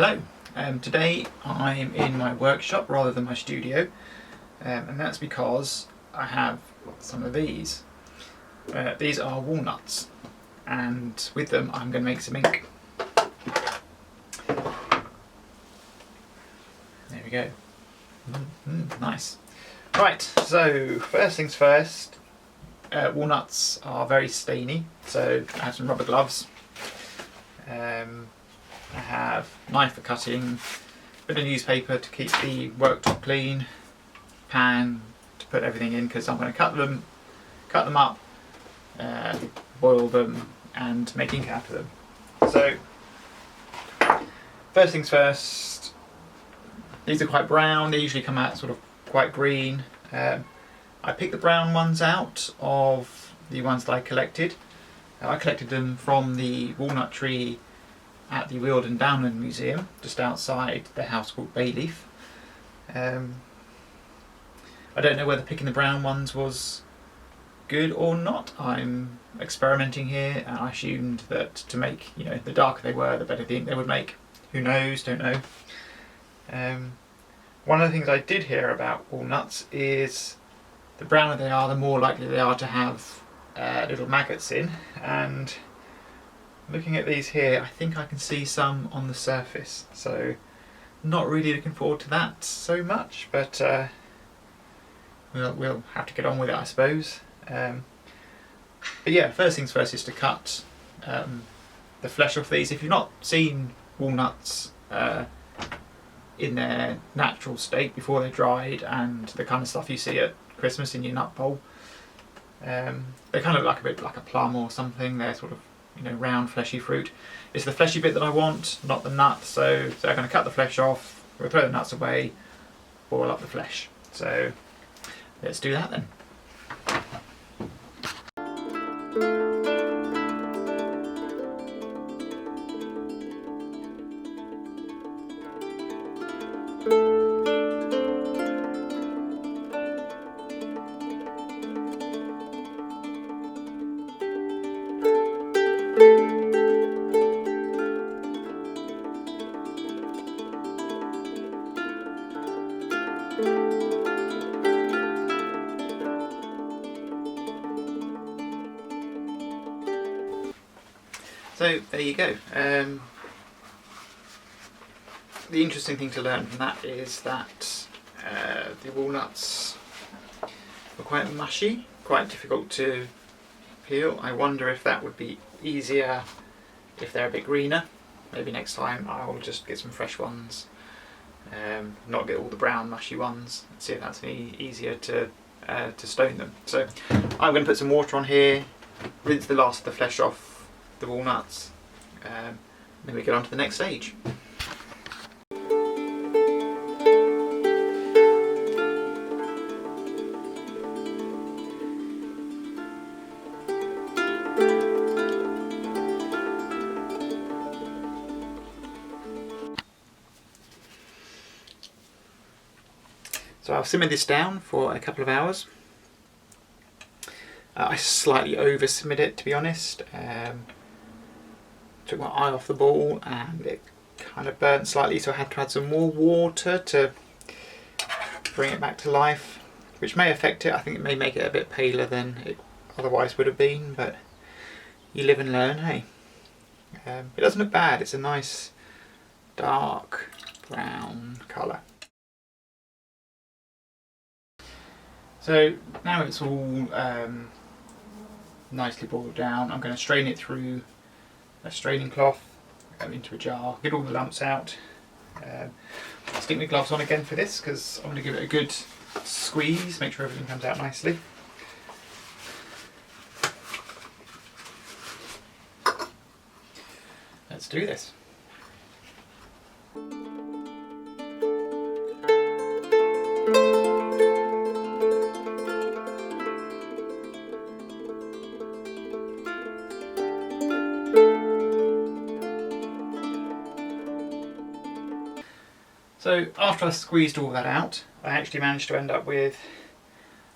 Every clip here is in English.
Hello, today I'm in my workshop rather than my studio, and that's because I have some of these. These are walnuts, and with them I'm going to make some ink. There we go. Nice. Right, so first things first, walnuts are very stainy, so I have some rubber gloves. I have a knife for cutting, a bit of newspaper to keep the worktop clean, pan to put everything in because I'm going to cut them up, boil them and make ink out of them. So first things first, these are quite brown, they usually come out sort of quite green. I picked the brown ones out of the ones that I collected. I collected them from the walnut tree at the Weald and Downland Museum, just outside the house called Bayleaf. I don't know whether picking the brown ones was good or not. I'm experimenting here, and I assumed that to make, the darker they were, the better the ink they would make. Who knows? Don't know. One of the things I did hear about walnuts is the browner they are, the more likely they are to have little maggots in, and looking at these here, I think I can see some on the surface, so not really looking forward to that so much, but we'll have to get on with it, I suppose. But yeah, first things first is to cut the flesh off these. If you've not seen walnuts in their natural state before they're dried and the kind of stuff you see at Christmas in your nut bowl, they kind of look a bit like a plum or something. They're sort of round fleshy fruit. It's the fleshy bit that I want, not the nut, so I'm going to cut the flesh off, we'll throw the nuts away, boil up the flesh. So let's do that then. So there you go. The interesting thing to learn from that is that the walnuts were quite mushy, quite difficult to peel. I wonder if that would be easier if they're a bit greener. Maybe next time I'll just get some fresh ones, not get all the brown mushy ones, and see if that's any easier to stone them. So I'm going to put some water on here, rinse the last of the flesh off the walnuts, then we get on to the next stage. So I've simmered this down for a couple of hours. I slightly over simmered it, to be honest. Took my eye off the ball and it kind of burnt slightly, so I had to add some more water to bring it back to life, which may affect it. I think it may make it a bit paler than it otherwise would have been, but you live and learn, hey. It doesn't look bad. It's a nice dark brown colour. So now it's all nicely boiled down, I'm going to strain it through a straining cloth into a jar, get all the lumps out. Stick my gloves on again for this because I'm going to give it a good squeeze, make sure everything comes out nicely. Let's do this. So after I squeezed all that out, I actually managed to end up with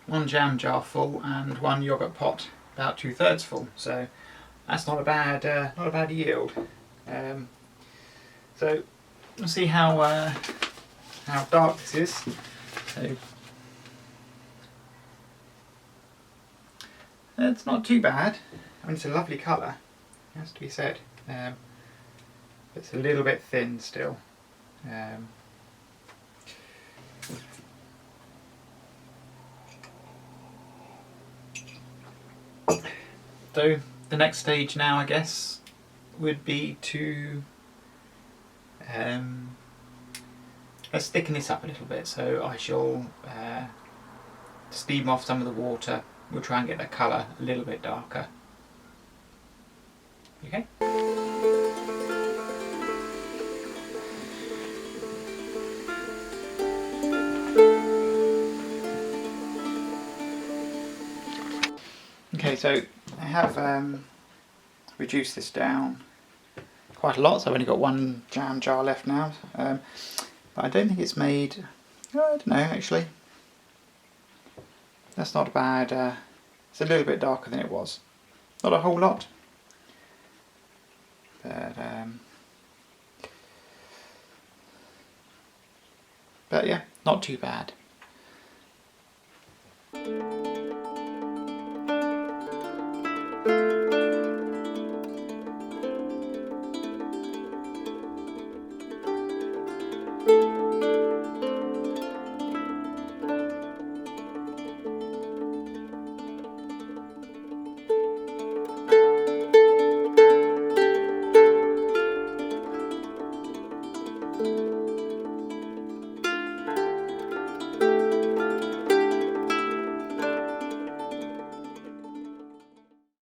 one jam jar full and one yoghurt pot about 2/3 full. So that's not a bad yield. So we'll see how dark this is. So it's not too bad. I mean, it's a lovely colour, it has to be said. It's a little bit thin still. So the next stage now, I guess, would be to let's thicken this up a little bit. So I shall steam off some of the water. We'll try and get the colour a little bit darker. Okay. Okay, so I have reduced this down quite a lot, so I've only got one jam jar left now. But I don't think it's made, I don't know actually. That's not bad. It's a little bit darker than it was. Not a whole lot. But yeah, not too bad.